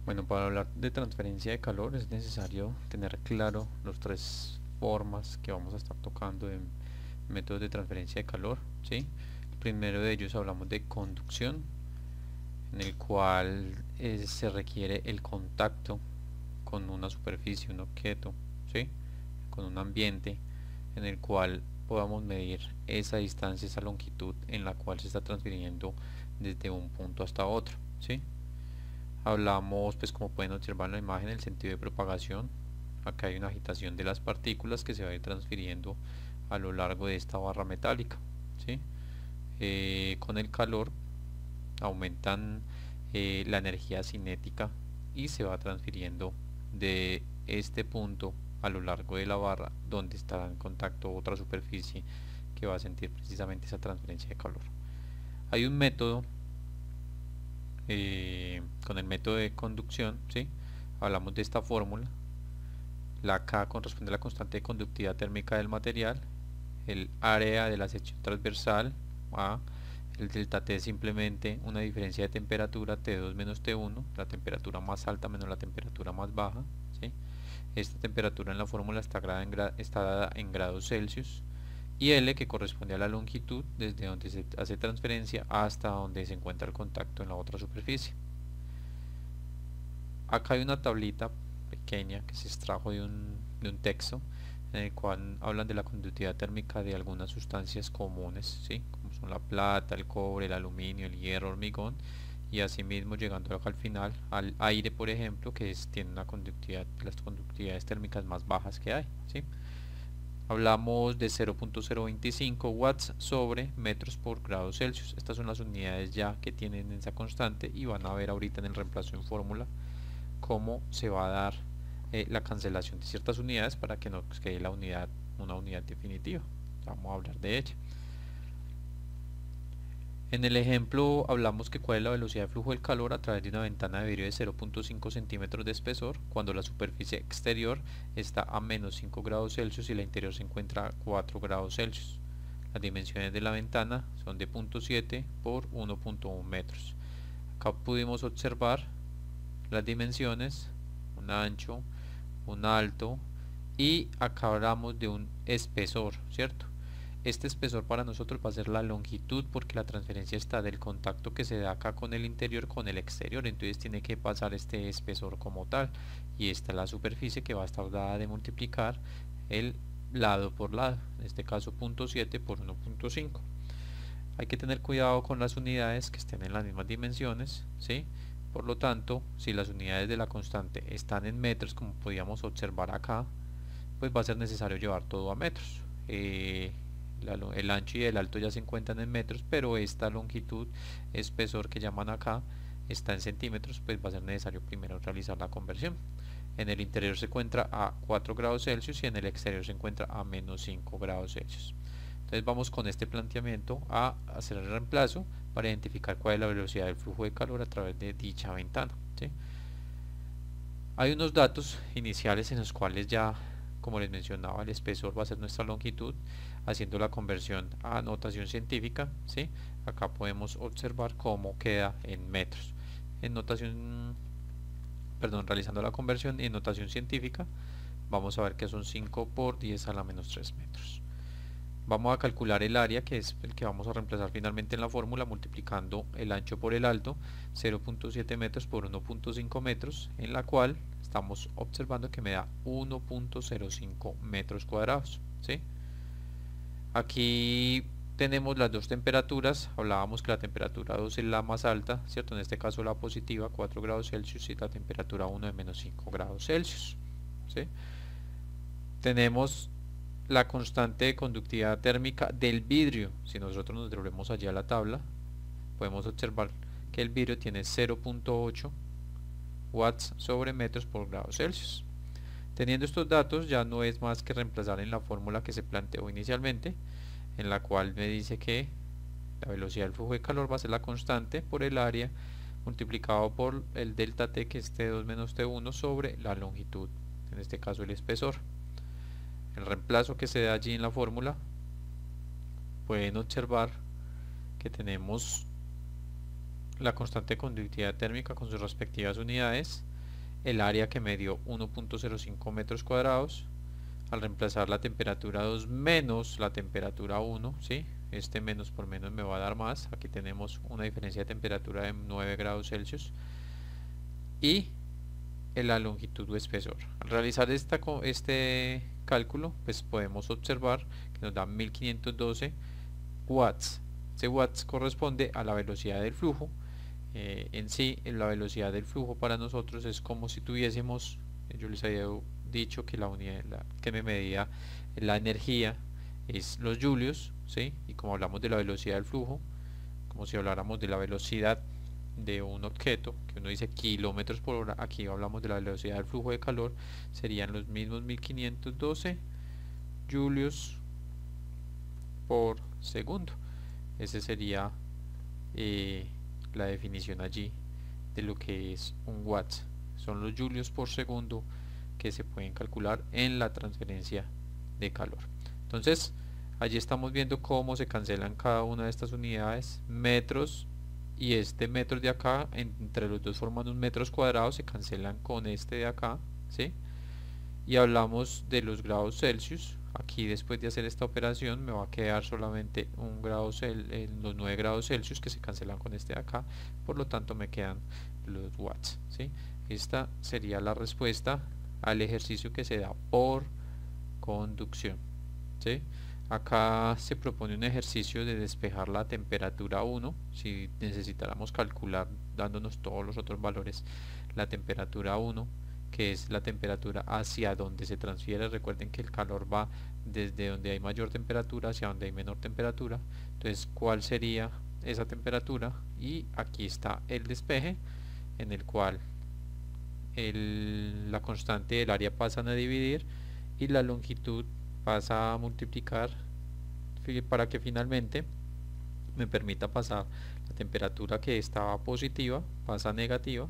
Bueno, para hablar de transferencia de calor es necesario tener claro las tres formas que vamos a estar tocando en métodos de transferencia de calor, ¿sí? El primero de ellos hablamos de conducción, en el cual se requiere el contacto con una superficie, un objeto, ¿sí? Con un ambiente en el cual podamos medir esa distancia, esa longitud en la cual se está transfiriendo desde un punto hasta otro, ¿sí? Hablamos, pues como pueden observar en la imagen, el sentido de propagación. Acá hay una agitación de las partículas que se va a ir transfiriendo a lo largo de esta barra metálica, ¿sí? Con el calor aumentan la energía cinética y se va transfiriendo de este punto a lo largo de la barra donde estará en contacto otra superficie que va a sentir precisamente esa transferencia de calor. Hay un método con el método de conducción, ¿sí? Hablamos de esta fórmula. La K corresponde a la constante de conductividad térmica del material, el área de la sección transversal A, el delta T es simplemente una diferencia de temperatura T2 menos T1, la temperatura más alta menos la temperatura más baja, ¿sí? Esta temperatura en la fórmula está dada en grados Celsius, y L, que corresponde a la longitud desde donde se hace transferencia hasta donde se encuentra el contacto en la otra superficie. Acá hay una tablita pequeña que se extrajo de un texto en el cual hablan de la conductividad térmica de algunas sustancias comunes, ¿sí? Como son la plata, el cobre, el aluminio, el hierro, hormigón, y asimismo llegando acá al final al aire, por ejemplo, que tiene una conductividad, las conductividades térmicas más bajas que hay, ¿sí? Hablamos de 0.025 watts sobre metros por grado Celsius. Estas son las unidades ya que tienen esa constante, y van a ver ahorita en el reemplazo en fórmula cómo se va a dar la cancelación de ciertas unidades para que nos quede una unidad definitiva. Vamos a hablar de ella. En el ejemplo hablamos que cuál es la velocidad de flujo del calor a través de una ventana de vidrio de 0.5 centímetros de espesor cuando la superficie exterior está a menos 5 grados Celsius y la interior se encuentra a 4 grados Celsius. Las dimensiones de la ventana son de 0.7 por 1.1 metros. Acá pudimos observar las dimensiones, un ancho, un alto, y acá hablamos de un espesor, ¿cierto? Este espesor para nosotros va a ser la longitud, porque la transferencia está del contacto que se da acá con el interior con el exterior, entonces tiene que pasar este espesor como tal, y esta es la superficie que va a estar dada de multiplicar el lado por lado, en este caso 0.7 por 1.5. Hay que tener cuidado con las unidades que estén en las mismas dimensiones, ¿sí? Por lo tanto, si las unidades de la constante están en metros, como podíamos observar acá, pues va a ser necesario llevar todo a metros. El ancho y el alto ya se encuentran en metros, pero esta longitud, espesor que llaman acá, está en centímetros, pues va a ser necesario primero realizar la conversión. En el interior se encuentra a 4 grados Celsius y en el exterior se encuentra a menos 5 grados Celsius. Entonces vamos con este planteamiento a hacer el reemplazo para identificar cuál es la velocidad del flujo de calor a través de dicha ventana, ¿sí? Hay unos datos iniciales en los cuales ya, como les mencionaba, el espesor va a ser nuestra longitud, haciendo la conversión a notación científica, ¿sí? Acá podemos observar cómo queda en metros. En notación, perdón, realizando la conversión en notación científica, vamos a ver que son 5 por 10 a la menos 3 metros. Vamos a calcular el área, que es el que vamos a reemplazar finalmente en la fórmula, multiplicando el ancho por el alto, 0.7 metros por 1.5 metros, en la cual estamos observando que me da 1.05 metros cuadrados, ¿sí? Aquí tenemos las dos temperaturas. Hablábamos que la temperatura 2 es la más alta, ¿cierto? En este caso la positiva, 4 grados Celsius, y la temperatura 1 de menos 5 grados Celsius, ¿sí? Tenemos la constante de conductividad térmica del vidrio. Si nosotros nos devolvemos allí a la tabla, podemos observar que el vidrio tiene 0.8 watts sobre metros por grado Celsius. Teniendo estos datos, ya no es más que reemplazar en la fórmula que se planteó inicialmente, en la cual me dice que la velocidad del flujo de calor va a ser la constante por el área multiplicado por el delta T, que es T2 menos T1, sobre la longitud, en este caso el espesor. El reemplazo que se da allí en la fórmula, pueden observar que tenemos la constante de conductividad térmica con sus respectivas unidades, el área que me dio 1.05 metros cuadrados. Al reemplazar la temperatura 2 menos la temperatura 1, ¿sí? Este menos por menos me va a dar más. Aquí tenemos una diferencia de temperatura de 9 grados Celsius. Y la longitud o espesor. Al realizar este cálculo, pues podemos observar que nos da 1512 watts. Ese watts corresponde a la velocidad del flujo. En sí, la velocidad del flujo para nosotros es como si tuviésemos, yo les había dicho que la unidad que me medía la energía es los julios, ¿sí? Y como hablamos de la velocidad del flujo, como si habláramos de la velocidad de un objeto, que uno dice kilómetros por hora, aquí hablamos de la velocidad del flujo de calor, serían los mismos 1512 julios por segundo. Ese sería la definición allí de lo que es un watt. Son los julios por segundo que se pueden calcular en la transferencia de calor. Entonces allí estamos viendo cómo se cancelan cada una de estas unidades, metros, y este metro de acá, entre los dos forman un metros cuadrados, se cancelan con este de acá, ¿sí? Y hablamos de los grados Celsius. Aquí después de hacer esta operación me va a quedar solamente un grado los 9 grados Celsius que se cancelan con este de acá, por lo tanto me quedan los watts, ¿sí? Esta sería la respuesta al ejercicio que se da por conducción, ¿sí? Acá se propone un ejercicio de despejar la temperatura 1, si necesitáramos calcular dándonos todos los otros valores, la temperatura 1, que es la temperatura hacia donde se transfiere. Recuerden que el calor va desde donde hay mayor temperatura hacia donde hay menor temperatura. Entonces, ¿cuál sería esa temperatura? Y aquí está el despeje, en el cual la constante del área pasan a dividir y la longitud pasa a multiplicar, para que finalmente me permita pasar la temperatura que estaba positiva, pasa a negativa.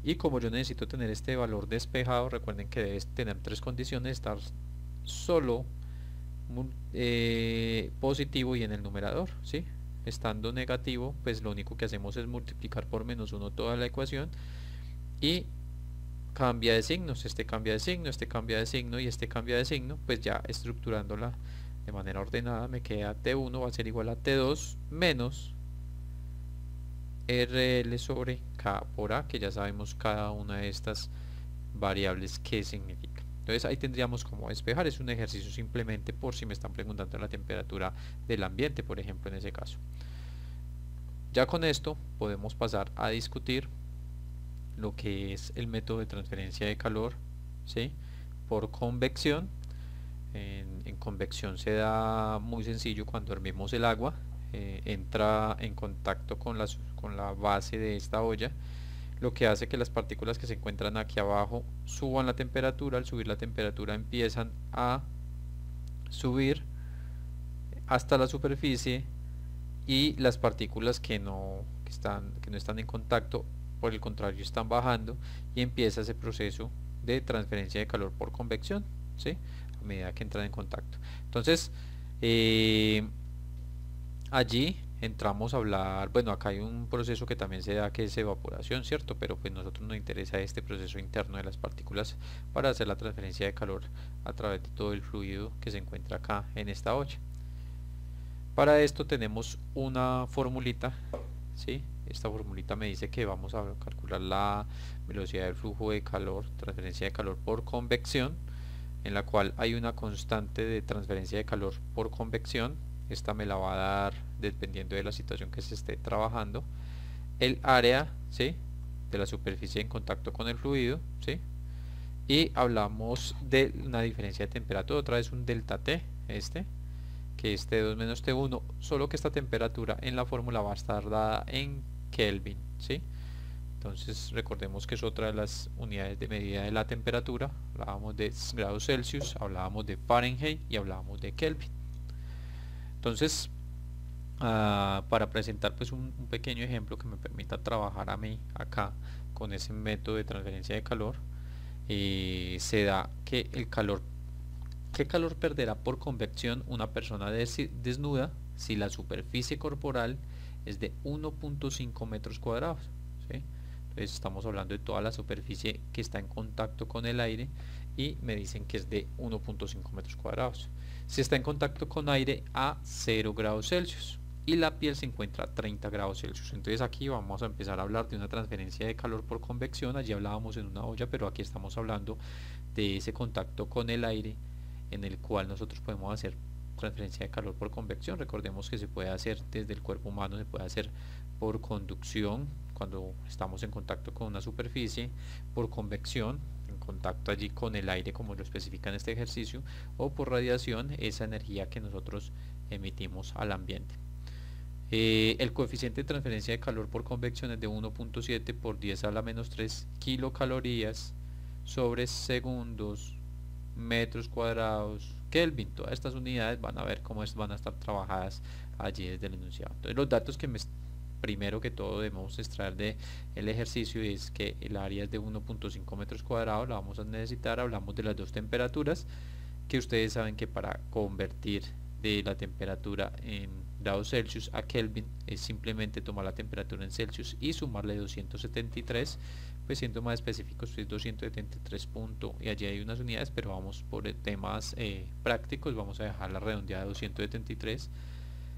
Y como yo necesito tener este valor despejado, recuerden que debe tener tres condiciones: estar solo positivo y en el numerador, ¿sí? Estando negativo, pues lo único que hacemos es multiplicar por -1 toda la ecuación y cambia de signos. Este cambia de signo, este cambia de signo y este cambia de signo. Pues ya estructurándola de manera ordenada me queda T1 va a ser igual a T2 menos RL sobre K por A, que ya sabemos cada una de estas variables qué significa. Entonces ahí tendríamos como despejar. Es un ejercicio simplemente por si me están preguntando la temperatura del ambiente, por ejemplo, en ese caso. Ya con esto podemos pasar a discutir lo que es el método de transferencia de calor, ¿sí? Por convección. En convección se da muy sencillo. Cuando hervimos el agua, entra en contacto con la base de esta olla, lo que hace que las partículas que se encuentran aquí abajo suban la temperatura. Al subir la temperatura empiezan a subir hasta la superficie, y las partículas que no están en contacto, por el contrario, están bajando, y empieza ese proceso de transferencia de calor por convección, ¿sí? A medida que entran en contacto. Entonces allí entramos a hablar, bueno, acá hay un proceso que también se da, que es evaporación, ¿cierto? Pero pues nosotros nos interesa este proceso interno de las partículas para hacer la transferencia de calor a través de todo el fluido que se encuentra acá en esta olla. Para esto tenemos una formulita, ¿sí? Esta formulita me dice que vamos a calcular la velocidad del flujo de calor, transferencia de calor por convección, en la cual hay una constante de transferencia de calor por convección. Esta me la va a dar, dependiendo de la situación que se esté trabajando, el área, ¿sí?, de la superficie en contacto con el fluido, ¿sí? Y hablamos de una diferencia de temperatura, otra vez un delta T, que es T2 menos T1, solo que esta temperatura en la fórmula va a estar dada en Kelvin, ¿sí? Entonces recordemos que es otra de las unidades de medida de la temperatura. Hablábamos de grados Celsius, hablábamos de Fahrenheit y hablábamos de Kelvin. Entonces para presentar pues un pequeño ejemplo que me permita trabajar a mí acá con ese método de transferencia de calor, se da que el calor, ¿qué calor perderá por convección una persona desnuda si la superficie corporal es de 1.5 metros cuadrados? ¿Sí? Entonces estamos hablando de toda la superficie que está en contacto con el aire y me dicen que es de 1.5 metros cuadrados. Si está en contacto con aire a 0 grados Celsius y la piel se encuentra a 30 grados Celsius. Entonces aquí vamos a empezar a hablar de una transferencia de calor por convección. Allí hablábamos en una olla, pero aquí estamos hablando de ese contacto con el aire en el cual nosotros podemos hacer transferencia de calor por convección. Recordemos que se puede hacer desde el cuerpo humano, se puede hacer por conducción cuando estamos en contacto con una superficie, por convección en contacto allí con el aire como lo especifica en este ejercicio, o por radiación, esa energía que nosotros emitimos al ambiente. El coeficiente de transferencia de calor por convección es de 1.7 por 10 a la menos 3 kilocalorías sobre segundos, metros cuadrados, Kelvin. Todas estas unidades van a ver cómo van a estar trabajadas allí desde el enunciado. Entonces los datos que primero que todo debemos extraer del ejercicio es que el área es de 1.5 metros cuadrados, la vamos a necesitar. Hablamos de las dos temperaturas, que ustedes saben que para convertir de la temperatura en grados Celsius a Kelvin es simplemente tomar la temperatura en Celsius y sumarle 273, pues siendo más específicos pues 273 punto, y allí hay unas unidades, pero vamos por temas prácticos, vamos a dejar la redondeada de 273.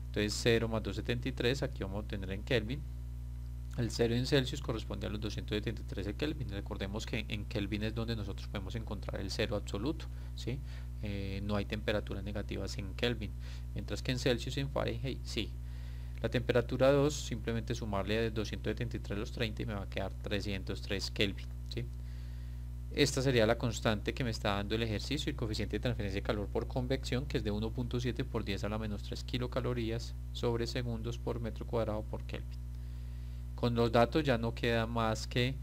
Entonces 0 más 273, aquí vamos a obtener en Kelvin. El 0 en Celsius corresponde a los 273 de Kelvin. Recordemos que en Kelvin es donde nosotros podemos encontrar el 0 absoluto, ¿sí? No hay temperaturas negativas en Kelvin, mientras que en Celsius y en Fahrenheit sí. La temperatura 2, simplemente sumarle de 273 a los 30 y me va a quedar 303 Kelvin, ¿sí? Esta sería la constante que me está dando el ejercicio, el coeficiente de transferencia de calor por convección, que es de 1.7 por 10 a la menos 3 kilocalorías sobre segundos por metro cuadrado por Kelvin. Con los datos ya no queda más que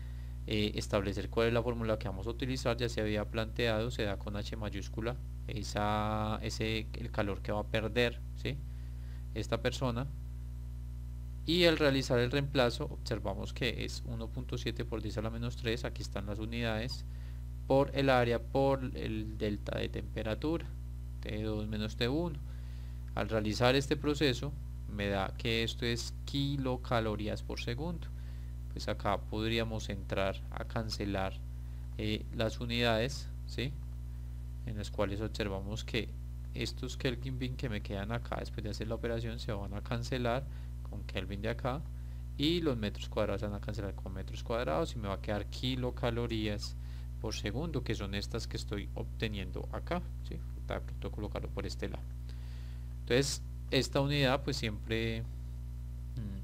establecer cuál es la fórmula que vamos a utilizar. Ya se había planteado, se da con H mayúscula el calor que va a perder, ¿sí?, esta persona, y al realizar el reemplazo observamos que es 1.7 por 10 a la menos 3, aquí están las unidades, por el área por el delta de temperatura, T2 menos T1. Al realizar este proceso me da que esto es kilocalorías por segundo. Pues acá podríamos entrar a cancelar las unidades, ¿sí?, en las cuales observamos que estos Kelvin que me quedan acá después de hacer la operación se van a cancelar con Kelvin de acá, y los metros cuadrados se van a cancelar con metros cuadrados y me va a quedar kilocalorías por segundo, que son estas que estoy obteniendo acá, ¿sí? De pronto colocarlo por este lado. Entonces esta unidad pues siempre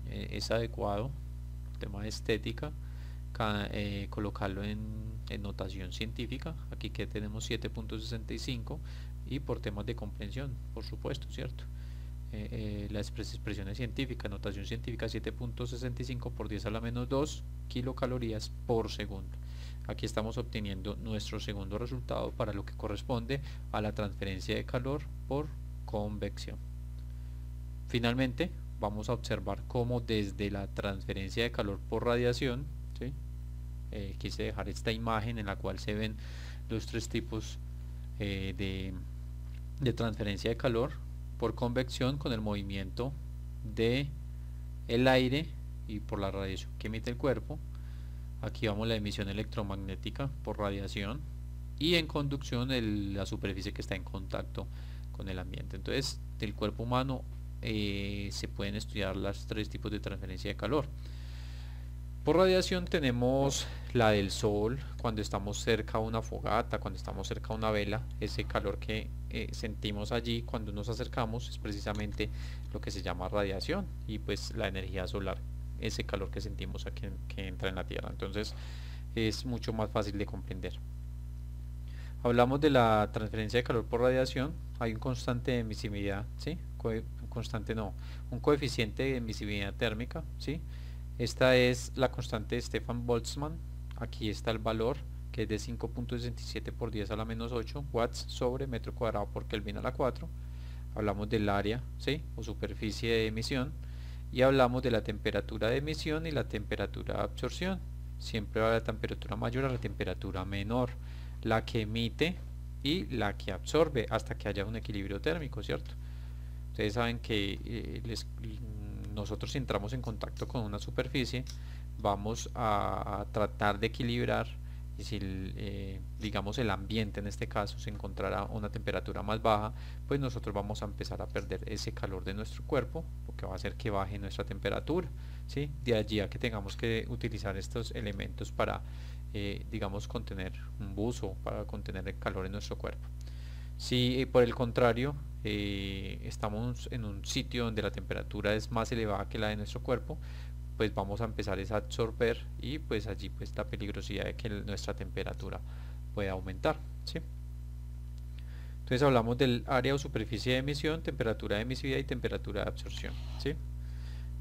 es adecuado, el tema de estética, colocarlo en notación científica. Aquí que tenemos 7.65 y por temas de comprensión, por supuesto, ¿cierto? Las expresiones científicas, notación científica, 7.65 por 10 a la menos 2 kilocalorías por segundo. Aquí estamos obteniendo nuestro segundo resultado para lo que corresponde a la transferencia de calor por convección. Finalmente vamos a observar cómo desde la transferencia de calor por radiación, ¿sí?, quise dejar esta imagen en la cual se ven los tres tipos de transferencia de calor por convección, con el movimiento de el aire y por la radiación que emite el cuerpo. Aquí vamos la emisión electromagnética por radiación, y en conducción la superficie que está en contacto con el ambiente. Entonces del cuerpo humano se pueden estudiar los tres tipos de transferencia de calor. Por radiación tenemos la del sol, cuando estamos cerca a una fogata, cuando estamos cerca a una vela, ese calor que sentimos allí cuando nos acercamos es precisamente lo que se llama radiación, y pues la energía solar, ese calor que sentimos aquí que entra en la Tierra. Entonces es mucho más fácil de comprender. Hablamos de la transferencia de calor por radiación. Hay un constante de emisividad, ¿sí? Un coeficiente de emisividad térmica, ¿sí? Esta es la constante de Stefan Boltzmann. Aquí está el valor, que es de 5.67 por 10 a la menos 8 watts sobre metro cuadrado por Kelvin a la 4. Hablamos del área, ¿sí?, o superficie de emisión, y hablamos de la temperatura de emisión y la temperatura de absorción. Siempre va la temperatura mayor a la temperatura menor, la que emite y la que absorbe, hasta que haya un equilibrio térmico, ¿cierto? Ustedes saben que nosotros, si entramos en contacto con una superficie, vamos a tratar de equilibrar, y si digamos el ambiente en este caso se encontrara a una temperatura más baja, pues nosotros vamos a empezar a perder ese calor de nuestro cuerpo, porque va a hacer que baje nuestra temperatura, ¿sí? De allí a que tengamos que utilizar estos elementos para digamos contener un buzo, para contener el calor en nuestro cuerpo. Si por el contrario estamos en un sitio donde la temperatura es más elevada que la de nuestro cuerpo, pues vamos a empezar a absorber, y pues allí pues la peligrosidad de que nuestra temperatura pueda aumentar, ¿sí? Entonces hablamos del área o superficie de emisión, temperatura de emisividad y temperatura de absorción, ¿sí?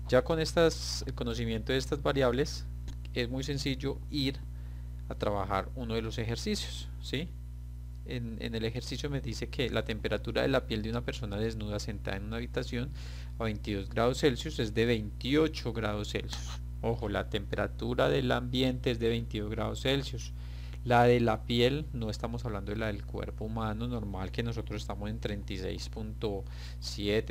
Ya con el conocimiento de estas variables es muy sencillo ir a trabajar uno de los ejercicios, ¿sí? En el ejercicio me dice que la temperatura de la piel de una persona desnuda sentada en una habitación a 22 grados Celsius es de 28 grados Celsius. Ojo, la temperatura del ambiente es de 22 grados Celsius. La de la piel, no estamos hablando de la del cuerpo humano normal, que nosotros estamos en 36.7,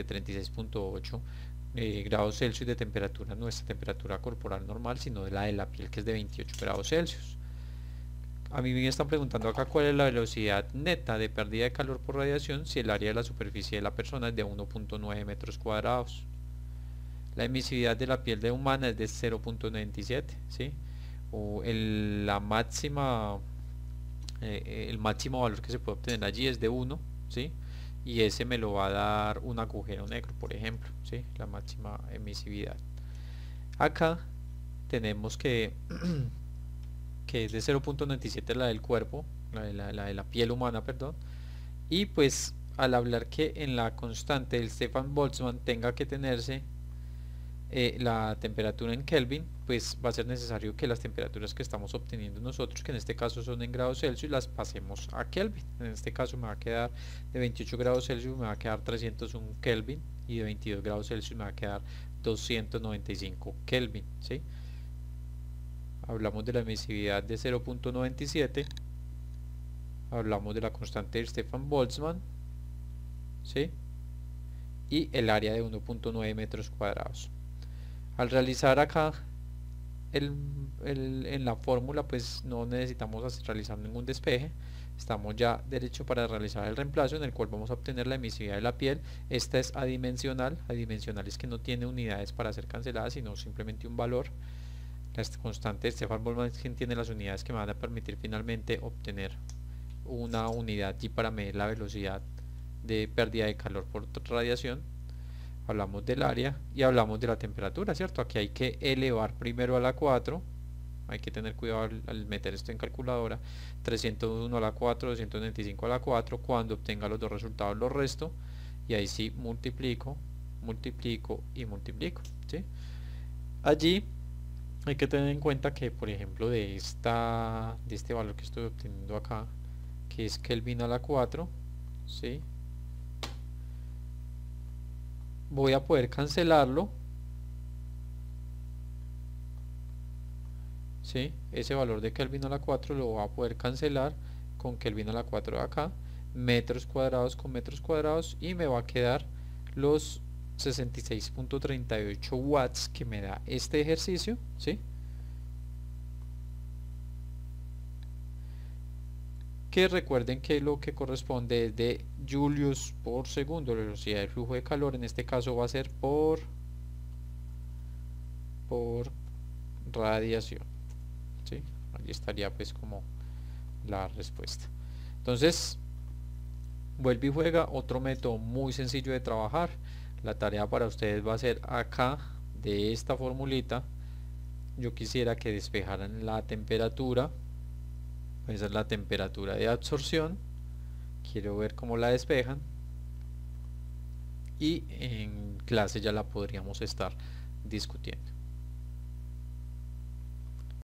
36.8 grados Celsius de temperatura, nuestra temperatura corporal normal, sino de la piel, que es de 28 grados Celsius. A mí me están preguntando acá cuál es la velocidad neta de pérdida de calor por radiación si el área de la superficie de la persona es de 1.9 metros cuadrados. La emisividad de la piel de humana es de 0.97, ¿sí? O la máxima, el máximo valor que se puede obtener allí es de 1, ¿sí? Y ese me lo va a dar un agujero negro, por ejemplo, ¿sí? La máxima emisividad. Acá tenemos que es de 0.97 la del cuerpo, la de la piel humana, perdón, y pues al hablar que en la constante del Stefan Boltzmann tenga que tenerse la temperatura en Kelvin, pues va a ser necesario que las temperaturas que estamos obteniendo nosotros, que en este caso son en grados Celsius, las pasemos a Kelvin. En este caso me va a quedar de 28 grados Celsius, me va a quedar 301 Kelvin, y de 22 grados Celsius me va a quedar 295 Kelvin, ¿sí? Hablamos de la emisividad de 0.97, hablamos de la constante de Stefan Boltzmann, ¿sí? Y el área de 1.9 metros cuadrados. Al realizar acá en la fórmula, pues no necesitamos realizar ningún despeje, estamos ya derecho para realizar el reemplazo, en el cual vamos a obtener la emisividad de la piel. Esta es adimensional, adimensional es que no tiene unidades para ser cancelada, sino simplemente un valor. La constante de Stefan Boltzmann es quien tiene las unidades que me van a permitir finalmente obtener una unidad G para medir la velocidad de pérdida de calor por radiación. Hablamos del área y hablamos de la temperatura, ¿cierto? Aquí hay que elevar primero a la 4, hay que tener cuidado al meter esto en calculadora. 301 a la 4, 295 a la 4, cuando obtenga los dos resultados los resto, y ahí sí multiplico, multiplico y multiplico, ¿sí? Allí hay que tener en cuenta que, por ejemplo, de este valor que estoy obteniendo acá, que es Kelvin a la 4, ¿sí? Voy a poder cancelarlo, ¿sí? Ese valor de Kelvin a la 4 lo voy a poder cancelar con Kelvin a la 4 de acá, metros cuadrados con metros cuadrados, y me va a quedar los 66.38 watts que me da este ejercicio, ¿sí? Que recuerden que lo que corresponde es de julios por segundo, la velocidad de flujo de calor, en este caso va a ser por radiación, ¿sí? Ahí estaría pues como la respuesta. Entonces vuelve y juega, otro método muy sencillo de trabajar. La tarea para ustedes va a ser acá, de esta formulita, yo quisiera que despejaran la temperatura. Esa es la temperatura de absorción, quiero ver cómo la despejan, y en clase ya la podríamos estar discutiendo.